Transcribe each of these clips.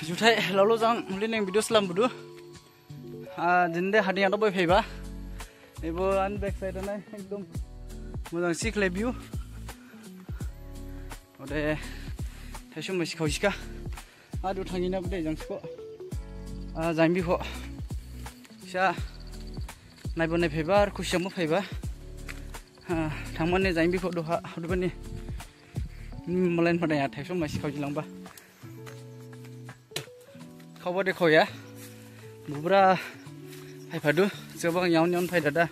जुथाय लावल' जां हले नों भिडिअ स्लाम बुदु जिन्दे हादिया तो बोय फैबा एबो आन बैक साइड ना एकदम मोजां सिखले भिउ ओदे थाइसम मसि खावसिका आदु थांगिना बदे जांसको जाम्बिखौ सा नायबोनाय फैबा आरो खुसियामबो फैबा थांमाने जाम्बिखौ दहा हदबानि मलाइन फदाया थाइसम मसि खावजिलांबा खावबा देखया बुब्रा फायफादु जोबां यावन फायदा दा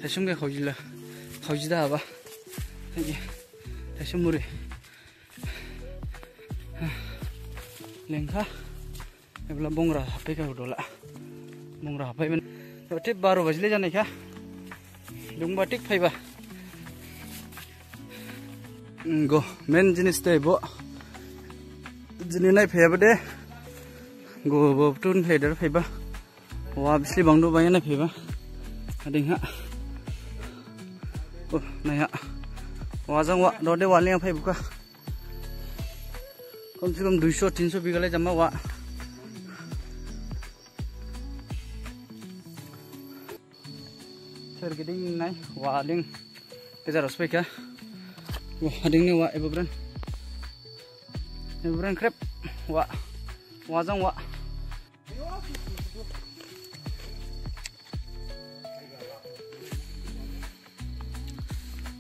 थाइसम गे खावजिदा हाबा थाइसम मुरि लेंखा एब्ला बंग्रा हाबफैखा हुदला बंग्रा हाबफैमोन थिग 12 बाजिले जानायखा दुंबा थिग फैबा गो मेन जिनिस देबो जिनि नायफैयाबो दे गो बबटुन फैदर फैबा वा बिस्लि बांदो बाय नायफैबा आदिंहा ओ नाया वाजों वा ददे वालिया फैबुका कम से कम 200-300 बिगाले जमा वा सोरगिदिं नाय वालिं गेजेरावसो फैखा वादिंनि वा एबोब्रान क्रेप वाजों वा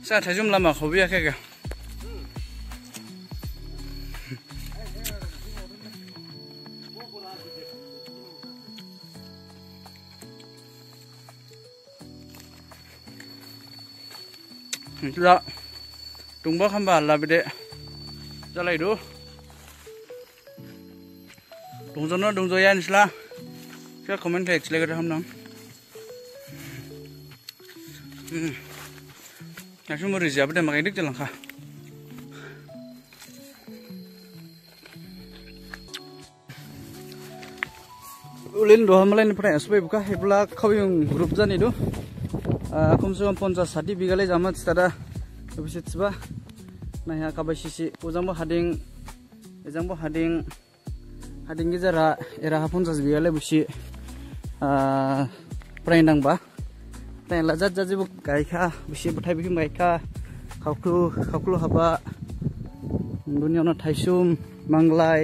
सा थाइजुम लामा खबियाखै गा ला दुंबा खामबा ला बिदे जालायदु दंजोना दंजया नोंसला क्या कमेन्ट एक्सलायगोर हामनां नासु मरि जाबो दे मागाय दिक जलांखा उलिन दहा मलायनि फराय असबाय बुका हेब्ला खाविं ग्रुप जानि दु कम से कम 50-60 बिगाले जामा स्टादा बिसितबा नाया काबायसिसि उजांबो हादिं एजांबो हादिं गेजेरा एरा 50 बिगाले बुसि प्रायनांबा तायला जात जेबो गायखा बुसि बथाय बिखि गायखा खावख्लु हाबा दुनियावनो थाइसुम मांग्लाय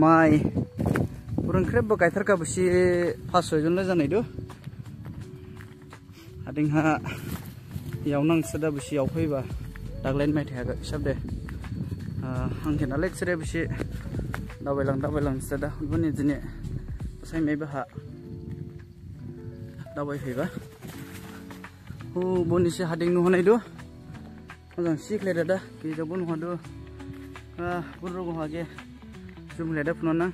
माइ पुरनख्रेबबो गायथारका बुसि 5-6 जनले जानायदु आदिंहा यावनां सदा बुसि यावफैबा दागलाइन माइ थायागा हिसाब दे आंखे नालाय एक्सरे बुसि दाबायलां सदा बुनि दिने सायमायबा हा दाबायफैबा हु बनिसे हादिं नुहनायदु मोजां सिखले दादा गेजावबो नुहादु बुरगो हागे जुमलेदा फुनना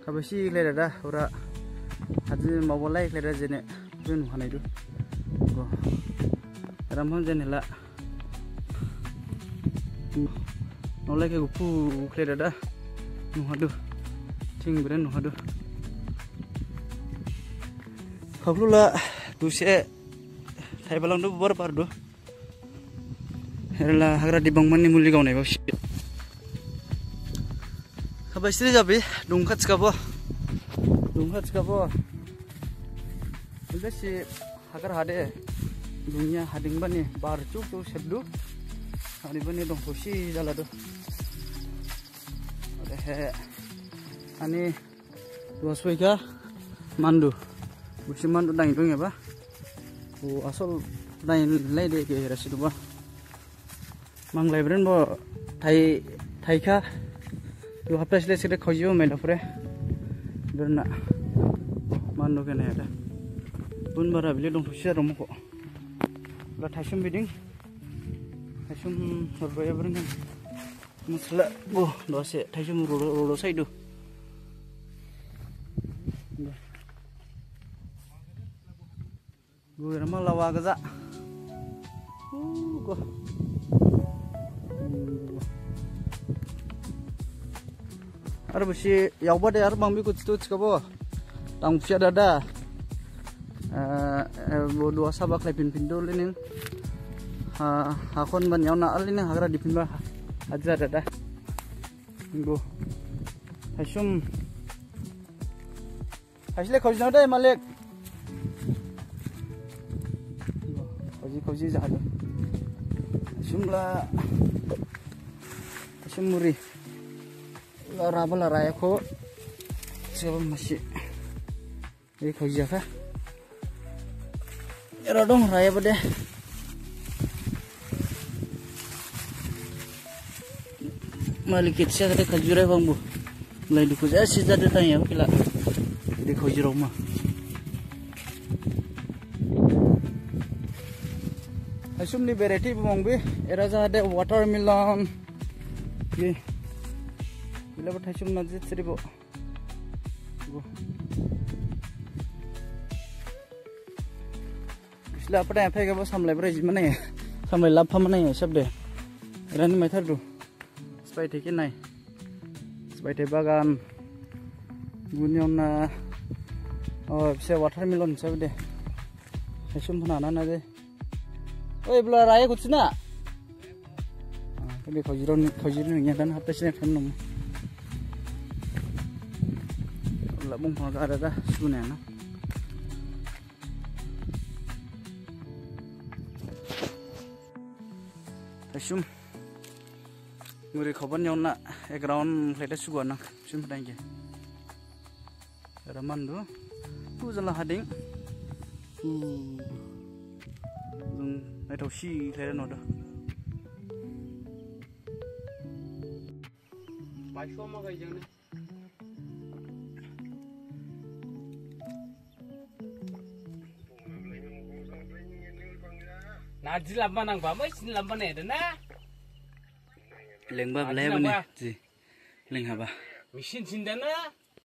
काबायसि इखले दादा उरा हादि मावबलाय इखले दा जेने बे नुहानायदु रामहन जेनेला नलायके गुफु उखले दादा नुहादु थिं बिरान नुहादु खावख्लुला दुसे थाइबालांदु बर बारदु हेरला हाग्रा दिबांमाननि मुलि गावनाय बावसि खाबायसि जाबि दुंखाथिखाबो बेसे हागार हादे दुनिया हादिंबानि बार चुक सेबदु आरिबानि दंखौसि जालादु हे आनि दसवैका मानदु बुसि मानदु दाइ दङबा ओ आसल दाइ लायदे गेरासिदुबा मांलायब्रेन बो थाइखा यो हाप्तासेले सेरे खजियो मेलाफरे बेरना मानदु केनायदा बुनबारा बिले दंथ'सि आरो मखो ला थाइसुम बिदिं थाइसुम हरबाय ब्रेन मसला ओ दसे थाइसुम रोड साइड गुरा मालावा गजा गो आरो बसि यावबादे आरो बांबि कुचकाबो तांफिया दादा बोदुआ साबा खालायफिन फिनदोलै नों हाखन बानियाव ना आलै नों हाग्रा दिफिनबा हाजिरा दादा गो Haisum. Haisle khoi jang dai Malik. Khoi jahado. Haisum la. Haisum muri. La rabal la raya ko. Siapa masih. Ini khoi jaka. Era dong raya bade. Malikit siya kata kajurai bang bu. Mulai dukung saya sih jadi tanya kila. Di kajurau mah. Asum ni variety bang bu. Era ada watermelon. Ye. Bila buat asum nanti seribu. Bu. Islah apa yang apa yang samlai beres mana ya? Samlai lapar mana ya? Siapa deh? Era ni macam tu. Sebaik tekin naik, sebaik bagan, gunion na, oh bisa watermelon saya deh, esum pun anak aja. Oh ibu raya kucing na, tapi kajiran ni kan apa sih kan nom, labung pun ada dah sunai na. Esum. Muri khabar nyaw na ground plate sugu anak sim padangge raman do tu jala hading ai si plate no do bai so ma gai jang ne na jilamba nang ba mai sin lamba ne na Leng ba belai bani, ji, leng apa? Mesin sindana.